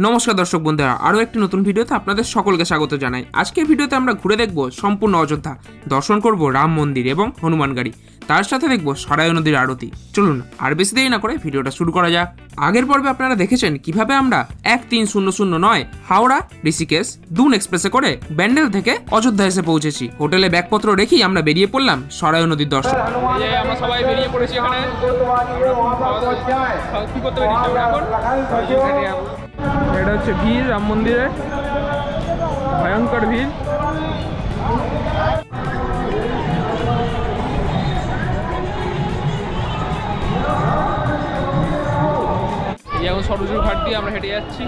নমস্কার দর্শক বন্ধুরা, আরও একটি নতুন ভিডিওতে আপনাদের সকলকে স্বাগত জানাই। আজকের ভিডিওতে আমরা ঘুরে দেখব সম্পূর্ণ অযোধ্যা, দর্শন করব রাম মন্দির এবং হনুমানগাড়ি, তার সাথে দেখব সরায়ু নদীর আরতি। চলুন আর বেশি দেরি না করে ভিডিওটা শুরু করা যাক। আগের পর্বে আপনারা দেখেছেন কিভাবে আমরা 1309 হাওড়া ঋষিকেশ দুন এক্সপ্রেসে করে ব্যান্ডেল থেকে অযোধ্যা এসে পৌঁছেছি। হোটেলে ব্যাগপত্র রেখেই আমরা বেরিয়ে পড়লাম সরায়ু নদীর দর্শন। আমরা সবাই বেরিয়ে পড়েছি এখানে। কি করতে পেরেছি আমরা এখন? এটা হচ্ছে ভিড়, রাম মন্দিরে ভয়ঙ্কর ভিড়। এখন সরজুর ঘাট দিয়ে আমরা হেঁটে যাচ্ছি।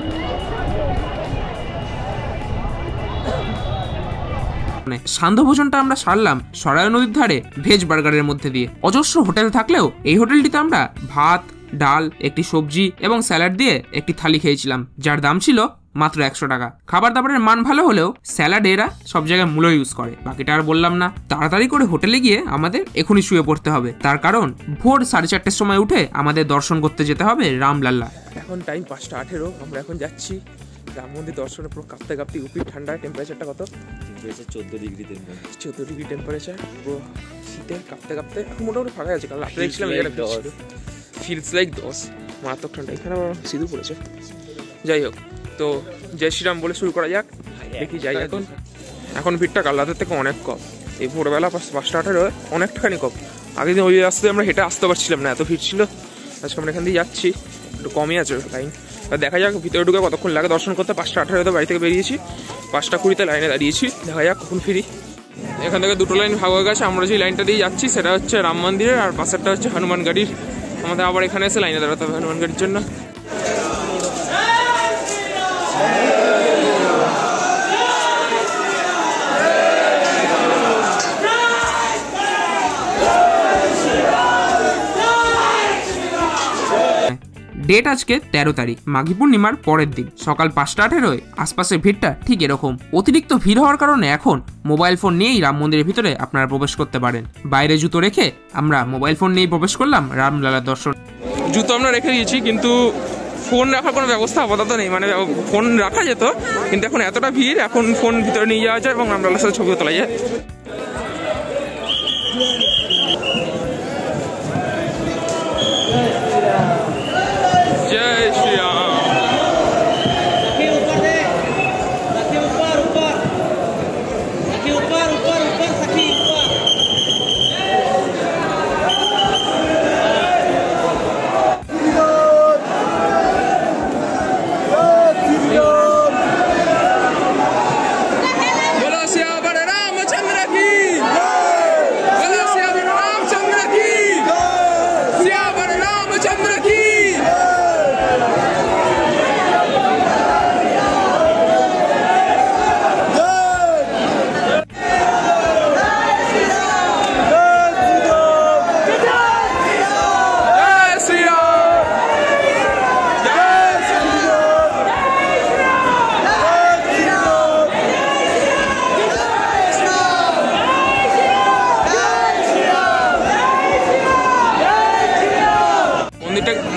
সান্ধ্য ভোজনটা আমরা সারলাম সরায়ু নদীর ধারে ভেজ বার্গারের মধ্যে দিয়ে। অজস্র হোটেল থাকলেও এই হোটেলটিতে আমরা ভাত, ডাল, একটি সবজি এবং স্যালাড দিয়ে একটি থালি খেয়েছিলাম, যার দাম ছিল মাত্র 100 টাকা। খাবার দাবারের মান ভালো হলেও স্যালাড এরা সব জায়গায় মূলো ইউজ করে, বাকিটা আর বললাম না। তাড়াতাড়ি করে হোটেলে গিয়ে আমাদের এখনই শুয়ে পড়তে হবে, তার কারণ ভোর 4:30টার সময় উঠে আমাদের দর্শন করতে যেতে হবে রামলাল্লা। এখন টাইম 5:18, আমরা এখন যাচ্ছি রাম মন্দির দর্শনে। পুরো কাঁপতে কাঁপতে উপর ঠান্ডা। টেম্পারেচারটা কত? 14 ডিগ্রি টেম্পারেচার। পুরো শীতে কাঁপতে কাঁপতে এখন মোটামুটি ফাঁকা আছে। কাল রাত্রে দেখছিলাম ফিলস লাইক 10। মারাত্মক ঠান্ডা। এখানে আবার সিঁদুর পড়েছে। যাই হোক, তো জয় শ্রীরাম বলে শুরু করা যাক। দেখি যাই। এখন ভিড়টা কাল রাতের থেকে অনেক কম। এই ভোরবেলা 5:18 অনেকটাখানি কম। আগের দিন ওই রাস্তায় আমরা হেঁটে আসতে পারছিলাম না, এত ভিড় ছিল। আজকে আমরা এখান দিয়ে যাচ্ছি, একটু কমই আছে লাইন। দেখা যাক ভিতরে ঢুকে কতক্ষণ লাগে দর্শন করতে। 5:18 বাড়ি থেকে বেরিয়েছি, 5:20 লাইনে দাঁড়িয়েছি। দেখা যাক কখন ফিরি। এখান থেকে দুটো লাইন ভাগ হয়ে গেছে। আমরা যে লাইনটা দিয়ে যাচ্ছি সেটা হচ্ছে রাম মন্দিরের, আর পাশেরটা হচ্ছে হনুমান গাড়ির। আমাদের আবার এখানে এসে লাইনে দাঁড়াতে হবে হনুমান গাড়ির জন্য। ডেট আজকে 13 তারিখ, মাঘী পূর্ণিমার পরের দিন। সকাল 5:18 আশপাশের ভিড়টা ঠিক এরকম। অতিরিক্ত ভিড় হওয়ার কারণে এখন মোবাইল ফোন নিয়েই রাম মন্দিরের ভিতরে আপনারা প্রবেশ করতে পারেন। বাইরে জুতো রেখে আমরা মোবাইল ফোন নিয়েই প্রবেশ করলাম রামলালার দর্শন। জুতো আমরা রেখে দিয়েছি, কিন্তু ফোন রাখার কোনো ব্যবস্থা আপাতত নেই। মানে ফোন রাখা যেত, কিন্তু এখন এতটা ভিড়, এখন ফোন ভিতরে নিয়ে যাওয়া যায় এবং রামলালার সাথে ছবিও তোলা যায়। जय श्री राम।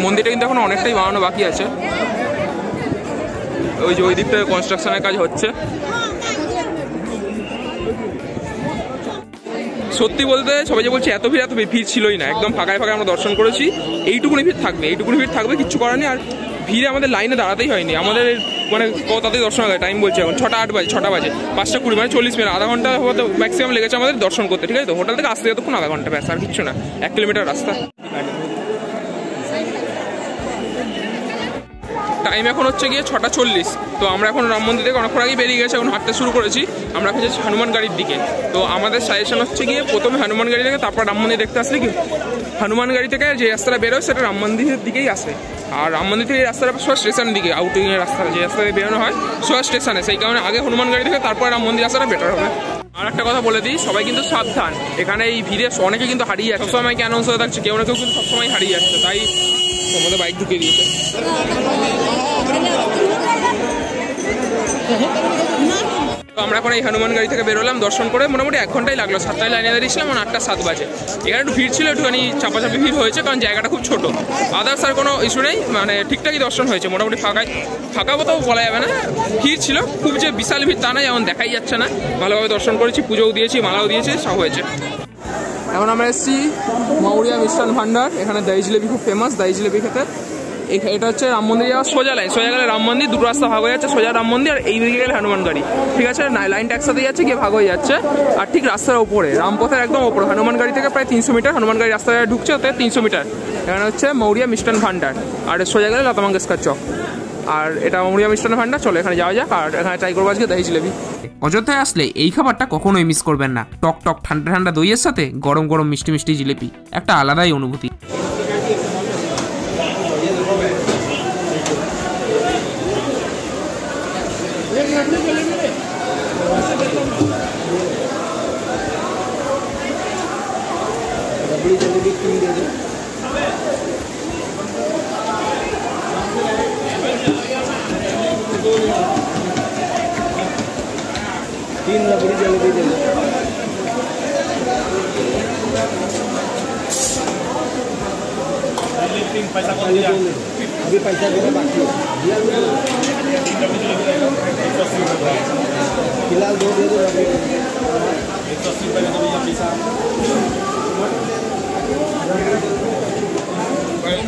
মন্দিরটা কিন্তু এখন অনেকটাই বানানো বাকি আছে। ওই যে ওই দিকটা কনস্ট্রাকশনের কাজ হচ্ছে। সত্যি বলতে সবাই যে বলছে এত ভিড় ছিলই না, একদম ফাঁকায় ফাঁকায় আমরা দর্শন করেছি। এইটুকুনি ভিড় থাকবে, কিচ্ছু করার নেই। আর ভিড়ে আমাদের লাইনে দাঁড়াতেই হয়নি। আমাদের মানে তাদের দর্শন হয় টাইম বলছে এখন 6:08 বাজে, 6টা বাজে, 5:20 মানে 40 মিনিট, আধা ঘন্টা হয়তো ম্যাক্সিমাম লেগেছে আমাদের দর্শন করতে। ঠিক আছে, তো হোটেল থেকে আসতে যতক্ষণ আধা ঘন্টা, ব্যাস, আর কিচ্ছু না। 1 কিলোমিটার রাস্তা। টাইম এখন হচ্ছে গিয়ে 6:40। তো আমরা এখন রাম মন্দির থেকে অনেকক্ষণ আগেই বেরিয়ে গেছি, এখন হাঁটতে শুরু করেছি। আমরা এখন যাচ্ছি হনুমান গাড়ির দিকে। তো আমাদের সাজেশন হচ্ছে গিয়ে প্রথমে হনুমান গাড়ি থেকে, তারপর রাম মন্দির দেখতে আসলে কি হনুমান গাড়ি থেকে যে রাস্তাটা বেরোয় সেটা রাম মন্দিরের দিকেই আসে। আর রাম মন্দির থেকে এই রাস্তাটা সোজা স্টেশনের দিকে, আউটিংয়ের রাস্তাটা যে রাস্তায় বেরোনো হয় সোজা স্টেশনে। সেই কারণে আগে হনুমান গাড়ি থেকে তারপরে রাম মন্দির আসাটা বেটার হবে। আর একটা কথা বলে দিই, সবাই কিন্তু সাবধান। এখানে এই ভিড়ে অনেকে কিন্তু হারিয়ে যাচ্ছে, সবসময় অ্যানাউন্স হয়ে থাকছে, কেউ না কেউ কিন্তু সবসময় হারিয়ে যাচ্ছে। তাই আমাদের বাইক ঢুকিয়ে দিয়েছে। তো আমরা এখন এই হনুমানগাড়ি থেকে বেরোলাম দর্শন করে, মোটামুটি 1 ঘন্টাই লাগলো। 7টায় লাইনে দাঁড়িয়েছিলাম, 8টা 7 বাজে। এখানে একটু ভিড় ছিল, একটুখানি চাপাচাপি ভিড় হয়েছে কারণ জায়গাটা খুব ছোট। আদার্স আর কোনো ইস্যু নেই, মানে ঠিকঠাকই দর্শন হয়েছে মোটামুটি। ফাঁকা কোথাও বলা যাবে না, ভিড় ছিল খুব, যে বিশাল ভিড় তা না, যেমন দেখাই যাচ্ছে না। ভালোভাবে দর্শন করেছি, পুজোও দিয়েছি, মালাও দিয়েছি, সব হয়েছে। এখন আমরা এসেছি মৌরিয়া মিষ্টান ভান্ডার। এখানে দই জিলেবি খুব ফেমাস, দই জিলেবি খেতে। এটা হচ্ছে রাম মন্দির যাওয়ার সোজা লাইন, সোজা গেলে রাম মন্দির, দুটো রাস্তা ভাগ হয়ে যাচ্ছে, সোজা রাম মন্দির আর এই দিকে গেলে হনুমান গাড়ি, ঠিক আছে? লাইনটা একসাথে যাচ্ছে, গিয়ে ভাগ হয়ে যাচ্ছে। আর ঠিক রাস্তার ওপরে, রামপথের একদম ওপরে, হনুমান গাড়ি থেকে প্রায় 300 মিটার, হনুমান গাড়ি রাস্তায় ঢুকছে ওতে 300 মিটার। এখানে হচ্ছে মৌরিয়া মিষ্টান ভান্ডার, আর সোজা গেলে লতা মঙ্গেশকর চক। আর এটা মৌরিয়া মিষ্টান ভান্ডার, চলো এখানে যাওয়া যাক। আর এখানে ট্রাই করবো আজকে দই জিলেবি। অযোধ্যায় আসলে এই খাবারটা কখনোই মিস করবেন না। টক টক ঠান্ডা ঠান্ডা দইয়ের সাথে গরম গরম মিষ্টি মিষ্টি জিলেপি, একটা আলাদাই অনুভূতি। तीन रबड़ी जलेबी दे दो। पैसा अभी पैसा देना बाकी है, फिलहाल 2 दे दो रबड़ी। 180 रुपये का भैया पैसा।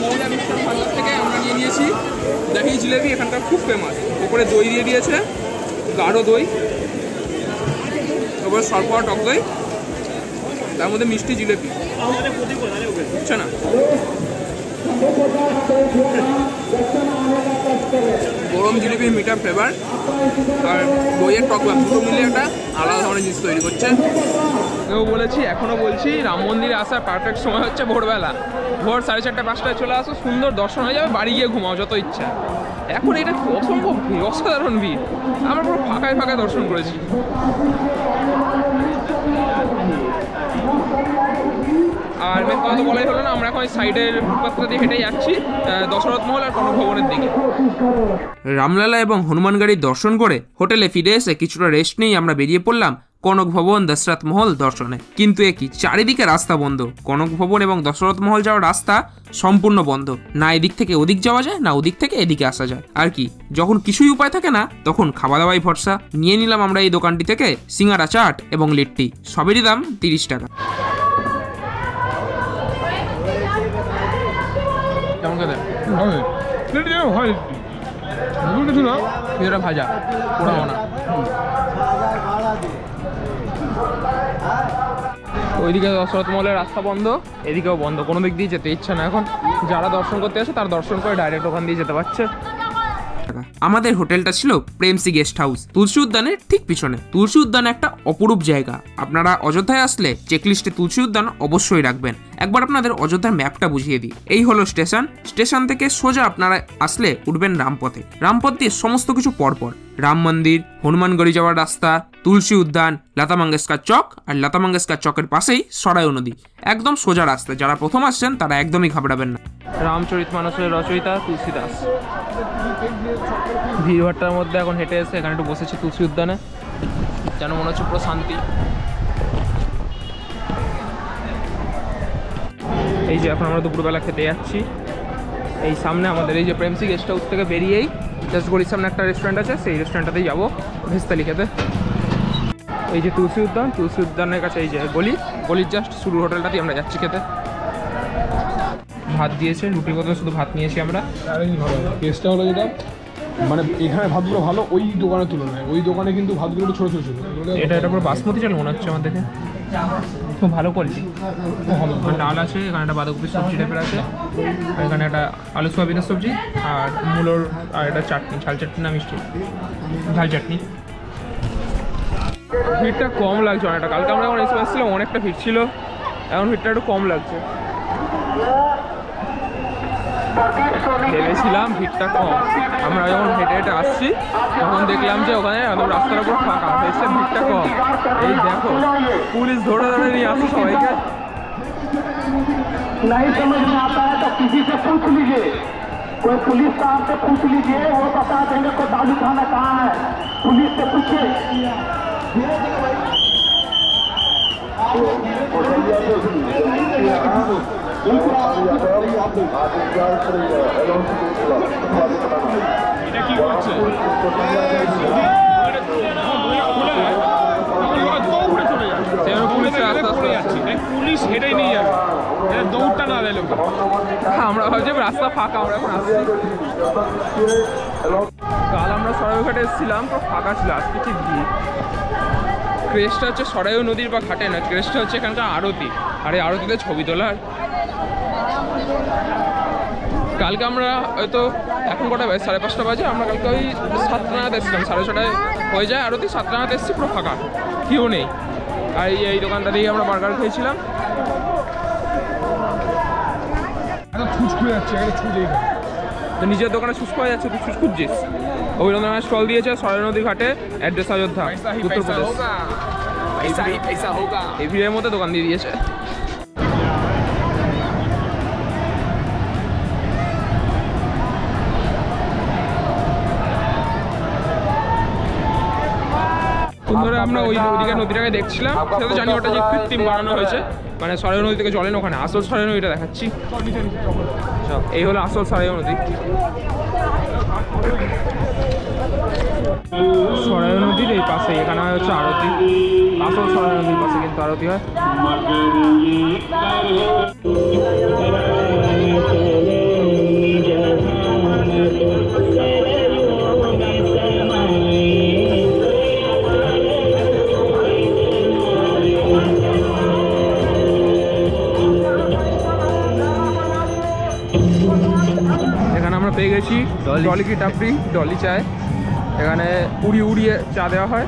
মৌরিয়া মিষ্টান ভান্ডার থেকে আমরা নিয়ে নিয়েছি দই জিলেবি, এখানকার খুব ফেমাস। উপরে দই দিয়ে দিয়েছে, গাঢ় দই, তারপরে সরপা টক দই, তার মধ্যে মিষ্টি জিলেপি, বুঝছে না? গরম জিলেপির মিঠা ফ্লেভার আর দইয়ের টক ভাব, দুটো মিলে একটা আলাদা ধরনের জিনিস তৈরি করছে। বলেছি, এখনো বলছি, রাম মন্দিরে আসার পারফেক্ট সময় হচ্ছে ভোরবেলা। ভোর 4:30 5টায় চলে আসো, সুন্দর দর্শন হয়ে যাবে, বাড়ি গিয়ে ঘুমাও যত ইচ্ছা। এখন এটা অসম্ভব ভিড়, অসাধারণ ভিড়। আমরা পুরো ফাঁকায় ফাঁকায় দর্শন করেছি। আর মেন কথা তো বলাই হলো না, আমরা এখন সাইডের ফুটপাথটা দিয়ে হেঁটে যাচ্ছি দশরথ মহল আর কনক ভবনের দিকে। রামলালা এবং হনুমান গাড়ির দর্শন করে হোটেলে ফিরে এসে কিছুটা রেস্ট নিয়ে আমরা বেরিয়ে পড়লাম কনক ভবন দশরথ মহল দর্শনে। কিন্তু একই চারিদিকে রাস্তা বন্ধ, কনক ভবন এবং দশরথ মহল যাওয়ার রাস্তা সম্পূর্ণ বন্ধ। না এদিক থেকে ওদিক যাওয়া যায়, না ওদিক থেকে এদিকে আসা যায়। আর কি, যখন কিছুই উপায় থাকে না তখন খাওয়া দাওয়াই ভরসা। নিয়ে নিলাম আমরা এই দোকানটি থেকে সিঙ্গারা, চাট এবং লিট্টি, সবেরই দাম 30 টাকা। ভাজা পোড়াও না। ওইদিকে দশরথ মহলের রাস্তা বন্ধ, এদিকেও বন্ধ, কোনো দিক দিয়ে যেতে ইচ্ছা না এখন। যারা দর্শন করতে আসে তারা দর্শন করে ডাইরেক্ট ওখান দিয়ে যেতে পারছে। আমাদের হোটেলটা ছিল প্রেমসি গেস্ট হাউস, তুলসী উদ্যানের ঠিক পিছনে। তুলসী উদ্যান একটা অপরূপ জায়গা। আপনারা অযোধ্যায় আসলে চেকলিস্টে তুলসী উদ্যান অবশ্যই রাখবেন। একবার আপনাদের অযোধ্যার ম্যাপটা বুঝিয়ে দিই। এই হলো স্টেশন, স্টেশন থেকে সোজা আপনারা আসলে উঠবেন রামপথে। রামপথ দিয়ে সমস্ত কিছু পরপর, রাম মন্দির, হনুমানগড়ি যাওয়ার রাস্তা, তুলসী উদ্যান, লতা মঙ্গেশকর চক, আর লতা মঙ্গেশকর চকের পাশেই সরায়ু নদী। একদম সোজা রাস্তা, যারা প্রথম আসছেন তারা একদমই ঘাবড়াবেন না। রামচরিতমানসের রচয়িতা তুলসী দাস। ভিড়ভাট্টার মধ্যে এখন হেঁটে এসে এখানে একটু বসেছি তুলসী উদ্যানে, যেন মনে হচ্ছে পুরো শান্তি। এই যে এখন আমরা দুপুরবেলা খেতে যাচ্ছি, এই সামনে আমাদের এই যে প্রেমসি গেস্ট হাউস থেকে বেরিয়েই জাস্ট গলির সামনে একটা রেস্টুরেন্ট আছে, সেই রেস্টুরেন্টটাতেই যাবো ভেজ থালি খেতে। এই যে তুলসী উদ্যান, তুলসী উদ্যানের কাছে এই যে গলির জাস্ট শুরু হোটেলটাতেই আমরা যাচ্ছি খেতে। ভাত দিয়েছে, রুটির বদলে শুধু ভাত নিয়েছি আমরা। আর এই ভালো টেস্টটা হলো যেটা, মানে এখানে ভাতগুলো ভালো ওই দোকানের তুলনায়। ওই দোকানে কিন্তু ভাতগুলো একটু ছোটো ছোটো ছিল। এটা পুরো বাসমতি চাল মনে হচ্ছে আমার দেখে, খুব ভালো কোয়ালিটি। ভালো ডাল আছে, এখানে একটা বাঁধাকপির সবজি টাইপের আছে, আর এখানে একটা আলু সোয়াবিনের সবজি, আর মূলোর, আর একটা চাটনি, ঝাল চাটনি না মিষ্টি ঝাল চাটনি। ভিড়টা কম লাগছে অনেকটা, কালকে আমরা যখন এসে আসছিলাম অনেকটা ভিড় ছিল, এখন ভিড়টা একটু কম লাগছে। ভেবেছিলাম ভিড়টা কম, আমরা যখন হেঁটে হেঁটে আসছি তখন দেখলাম যে ওখানে একদম রাস্তার উপর ফাঁকা, এসে ভিড়টা কম। এই দেখো পুলিশ ধরে ধরে নিয়ে আসছে সবাইকে। नहीं समझ में आता है तो किसी से पूछ लीजिए, कोई पुलिस साहब से पूछ लीजिए, वो बता देंगे। काली थाना कहाँ है, पुलिस से पूछे। এটা কি করছে? পুলিশ হেঁটেই নিয়ে যাবে, দৌড়টা না দেয় লোক। আমরা ভাবছি রাস্তা ফাঁকা, আমরা এখন আসছি। কাল আমরা সরাইঘাটে এসেছিলাম, তো ফাঁকা ছিল, আজকে ঠিক ভিড়। ক্রেস্টটা হচ্ছে সরাইও নদীর বা ঘাটে না, ক্রেস্টটা হচ্ছে এখানকার আরতি, আর এই আরতিতে ছবি তোলার। কালকে আমরা হয়তো এখন কটা বাজে, 5:30 বাজে, আমরা কালকে ওই 7টা নাগাদ এসেছিলাম, 6:30 হয়ে যায় আরতি, 7টা নাগাদ এসেছি, পুরো ফাঁকা, কেউ নেই। আর এই দোকানটা দিয়ে আমরা বার্গার খেয়েছিলাম। তো নিজের দোকানে ছুঁচ পাওয়া যাচ্ছে, তুই ছুঁচ খুঁজছিস? অভিনন্দনের স্টল দিয়েছে সরাই নদীর ঘাটে, অ্যাড্রেস অযোধ্যা, উত্তরপ্রদেশ। এই ভিড়ের মধ্যে দোকান দিয়ে দিয়েছে। ধরে আমরা ওই নদীটাকে দেখছিলাম, সেটা তো জানি ওটা যে কৃত্রিম বানানো হয়েছে, মানে সরাই নদী থেকে জলেন ওখানে। আসল সরাই নদীটা দেখাচ্ছি, এই হলো আসল সরাই নদী। সরাই নদীর এই পাশে এখানে হচ্ছে আরতি, আসল সরাই নদীর পাশে কিন্তু আরতি হয়। পেয়ে গেছি ডলি কি টাপড়ি, ডলি চায়। এখানে উড়িয়ে চা দেওয়া হয়।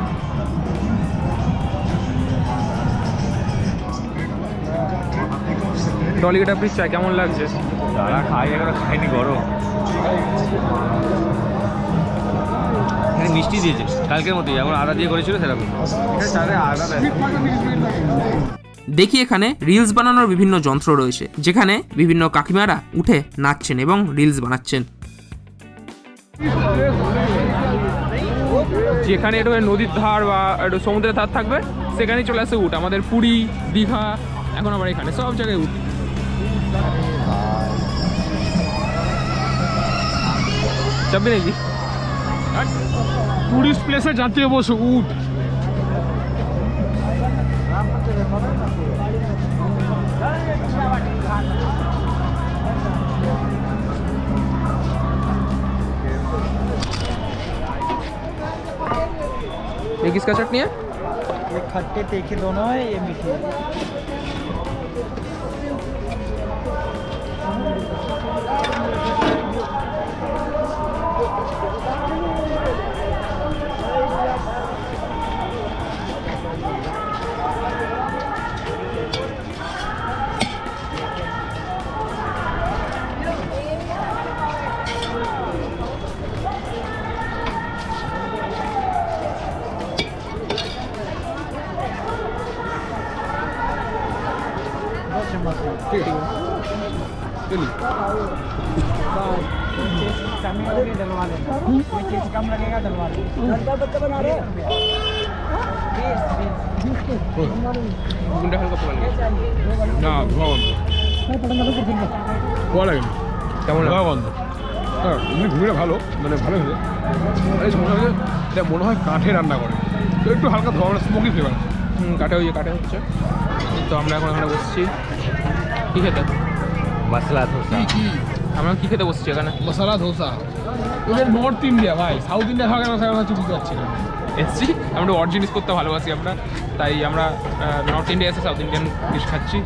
ডলি কি টাপড়ির চা কেমন লাগছে? যারা খাই এগুলো খাইনি, গরম। মিষ্টি দিয়েছে কালকের মতোই, যেমন আদা দিয়ে করেছিল সেরকম। দেখি এখানে রিলস বানানোর বিভিন্ন যন্ত্র রয়েছে, যেখানে বিভিন্ন কাকিমারা উঠে নাচছেন এবং রিলস বানাচ্ছেন। যেখানে একটু নদীর ধার বা একটু সমুদ্রের ধার থাকবে, সেখানেই চলে আসে উঠ। আমাদের পুরী, দীঘা, এখন আবার এখানে সব জায়গায় উঠ। চাপবি নাকি? টুরিস্ট প্লেসে জাতীয় পশু উট। ये किसका चटनी है? ये खट्टे तीखे दोनों है, ये मीठे। डलवा लेना, कम लगेगा डलवा लेना। बना रहे না ধোয়া বন্ধ, ধোয়া লাগেনি, কেমন ধোয়া বন্ধ। হ্যাঁ এমনি ঘুমিয়ে ভালো, মানে ভালো হয়েছে। মনে হয় এটা মনে হয় কাঠে রান্না করে, তো একটু হালকা ধোয়া, মানে স্মোকি ফ্লেভার। কাঠে হচ্ছে। তো আমরা এখন এখানে বসছি, কী খেতে? মশলা ধোসা। আমরা কি খেতে বসছি এখানে? মশলা ধোসা। ওদের নর্থ ইন্ডিয়া ভাই, সাউথ ইন্ডিয়া খাওয়া মশলা ধোসা বুঝতে পারছি না। এসছি আমরা অড জিনিস করতে ভালোবাসি আমরা, তাই আমরা নর্থ ইন্ডিয়া এসে সাউথ ইন্ডিয়ান ডিশ খাচ্ছি।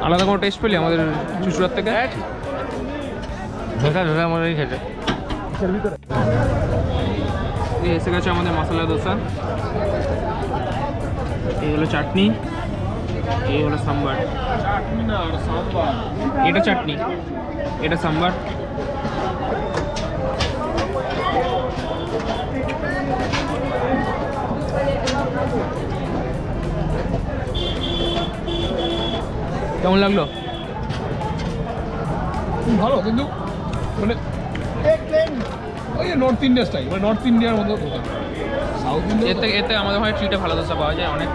আলাদা কোনো টেস্ট পেলি আমাদের চুচুড়ার থেকে? ধোসা ধোসা মনেই খেতে। এসে গেছে আমাদের মশলা ধোসা, এই হলো চাটনি, এই হলো সাম্বার। এটা চাটনি, এটা সাম্বার। কেমন লাগলো? ভালো, কিন্তু মানে ওই নর্থ ইন্ডিয়া স্টাইল, মানে নর্থ ইন্ডিয়ার মতো দোকান। সাউথ ইন্ডিয়া এতে আমাদের হয় ট্রিটে ভালো দোসা পাওয়া যায় অনেক।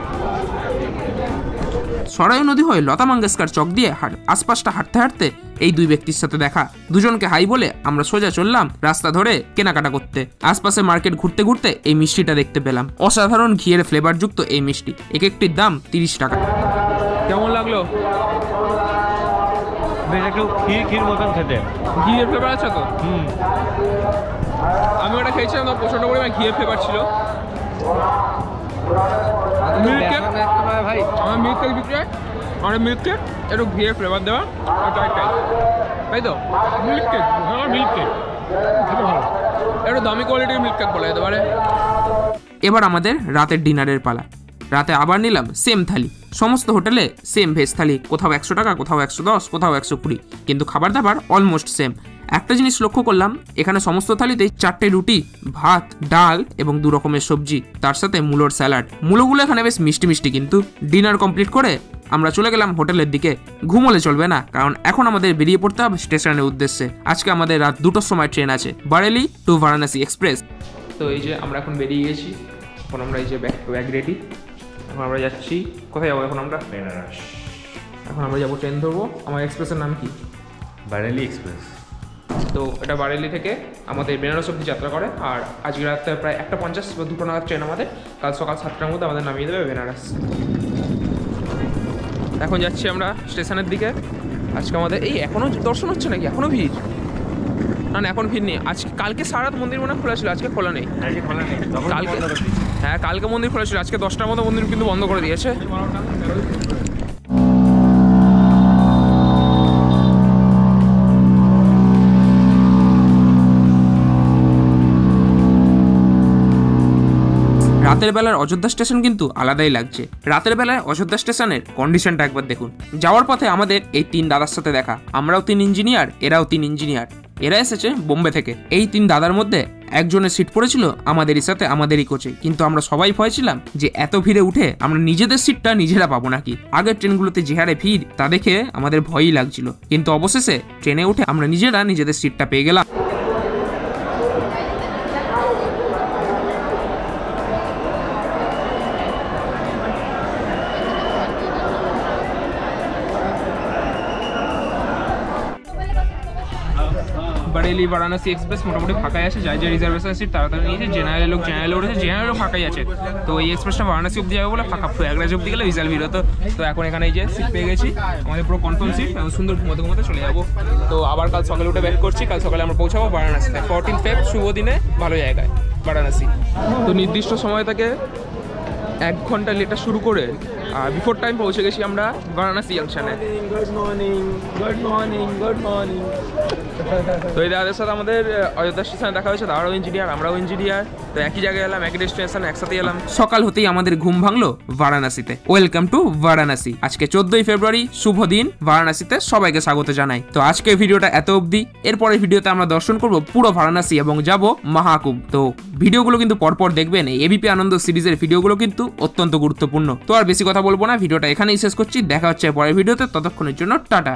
সরাইউ নদী হয়ে লতা মঙ্গেশকর চক দিয়ে আশপাশটা হাঁটতে হাঁটতে এই দুই ব্যক্তির সাথে দেখা। দুজনকে হাই বলে আমরা সোজা চললাম রাস্তা ধরে কেনাকাটা করতে। আশপাশে মার্কেট ঘুরতে ঘুরতে এই মিষ্টিটা দেখতে পেলাম। অসাধারণ ঘিয়ের ফ্লেভার যুক্ত এই মিষ্টি, এক একটির দাম 30 টাকা। কেমন লাগলো? বেশ একটু ক্ষীর মতন খেতে। ঘিয়ের ফ্লেভার আছে তো? আমি ওটা খেয়েছিলাম তো প্রচন্ড পরিমাণে ঘিয়ের ফ্লেভার ছিল। মিল্ক কেক ভাই, আমার মিল্ক কেক বিক্রি হয়, আমার মিল্ক কেক একটু ঘিয়ের ফ্লেভার দেওয়া আর টাইট, তাই তো? মিল্ক কেক, মিল্ক কেক খেতে ভালো, একটু দামি কোয়ালিটির মিল্ক কেক বলা যেতে পারে। এবার আমাদের রাতের ডিনারের পালা। রাতে আবার নিলাম সেম থালি। সমস্ত হোটেলে সেম ভেজ থালি, কোথাও 100 টাকা, কোথাও 110, কোথাও 120, কিন্তু খাবার দাবার অলমোস্ট সেম। একটা জিনিস লক্ষ্য করলাম, এখানে সমস্ত থালিতেই 4টে রুটি, ভাত, ডাল এবং 2 রকমের সবজি, তার সাথে মূলোর স্যালাড। মূলোগুলো এখানে বেশ মিষ্টি মিষ্টি। কিন্তু ডিনার কমপ্লিট করে আমরা চলে গেলাম হোটেলের দিকে। ঘুমোলে চলবে না, কারণ এখন আমাদের বেরিয়ে পড়তে হবে স্টেশনের উদ্দেশ্যে। আজকে আমাদের রাত 2টোর সময় ট্রেন আছে, বারেলি টু বারাণসী এক্সপ্রেস। তো এই যে আমরা এখন বেরিয়ে গেছি, এখন আমরা এই যে ব্যাগ রেডি। এখন আমরা যাচ্ছি কোথায় যাবো? এখন আমরা বেনারস। এখন আমরা যাবো, ট্রেন ধরবো। আমার এক্সপ্রেসের নাম কি? বারেলি এক্সপ্রেস। তো এটা বারেলি থেকে আমাদের বেনারস অব্দি যাত্রা করে। আর আজকে রাতে প্রায় 1:50 বা 2টো নাগাদ ট্রেন আমাদের। কাল সকাল 7টার মধ্যে আমাদের নামিয়ে দেবে বেনারস। এখন যাচ্ছি আমরা স্টেশনের দিকে। আজকে আমাদের এই এখনও দর্শন হচ্ছে নাকি? এখনও ভিড়? না না, এখন ভিড় নেই। কালকে সারা রাত মন্দির মনে খোলা ছিল, আজকে খোলা নেই। কালকে, হ্যাঁ কালকে মন্দির খোলা ছিল, আজকে 10টার মতো মন্দির কিন্তু বন্ধ করে দিয়েছে। রাতের বেলার অযোধ্যা স্টেশন কিন্তু আলাদাই লাগছে। রাতের বেলায় অযোধ্যা স্টেশনের কন্ডিশনটা একবার দেখুন। যাওয়ার পথে আমাদের এই 3 দাদার সাথে দেখা। আমরাও 3 ইঞ্জিনিয়ার, এরাও 3 ইঞ্জিনিয়ার। এরা এসেছে বোম্বে থেকে। এই 3 দাদার মধ্যে একজনের সিট পড়েছিল আমাদেরই সাথে, আমাদেরই কোচে। কিন্তু আমরা সবাই ভয় ছিলাম যে এত ভিড়ে উঠে আমরা নিজেদের সিটটা নিজেরা পাবো নাকি। আগের ট্রেনগুলোতে যে হারে ভিড় তা দেখে আমাদের ভয়ই লাগছিল, কিন্তু অবশেষে ট্রেনে উঠে আমরা নিজেরা নিজেদের সিটটা পেয়ে গেলাম। বারেলি বারাণসী এক্সপ্রেস মোটামুটি ফাঁকাই আছে। যাই যে রিজার্ভেশন সিট তাড়াতাড়ি নিয়েছে। জেনারেল লোক জেনারেলে উঠেছে, জেনারেলও ফাঁকাই আছে। তো এই এক্সপ্রেসটা বারাণসী অব্দি যাবে বলে ফাঁকা, প্রয়াগরাজ অব্দি গেলে বিশাল ভিড় হতো। তো এখন এখানে এই যে সিট পেয়ে গেছি, আমাদের পুরো কনফার্ম সিট। এখন সুন্দর ঘুমোতে ঘুমোতে চলে যাবো। তো আবার কাল সকালে উঠে ব্যাক করছি। কাল সকালে আমরা পৌঁছাবো বারাণসীতে। 14 ফেব্রুয়ারি শুভ দিনে, ভালো জায়গায় বারাণসী। তো নির্দিষ্ট সময় থেকে 1 ঘন্টা লেটটা শুরু করে বিফোর টাইম পৌঁছে গেছি আমরা বারাণসী জাংশনে। Good morning, good morning, good morning. তো এই দাদাদের সাথে আমাদের অযোধ্যা স্টেশনে দেখা হয়েছে। তারাও ইঞ্জিনিয়ার, আমরাও ইঞ্জিনিয়ার। তো একই জায়গায় এলাম, একই ডেস্টিনেশন, একসাথে এলাম। সকাল হতেই আমাদের ঘুম ভাঙলো বারাণসীতে। Welcome to Varanasi. আজকে 14ই ফেব্রুয়ারি, শুভ দিন। বারাণসীতে সবাইকে স্বাগত জানাই। তো আজকে ভিডিওটা এত অবধি। এরপরের ভিডিওতে আমরা দর্শন করব পুরো বারাণসী এবং যাব মহাকুম্ভ। তো ভিডিওগুলো কিন্তু পরপর দেখবেন। এই এবিপি আনন্দ সিরিজের ভিডিওগুলো কিন্তু অত্যন্ত গুরুত্বপূর্ণ। তো আর বেশি কথা বলবো না, ভিডিওটা এখানেই শেষ করছি। দেখা হচ্ছে পরের ভিডিওতে, ততক্ষণের জন্য টাটা।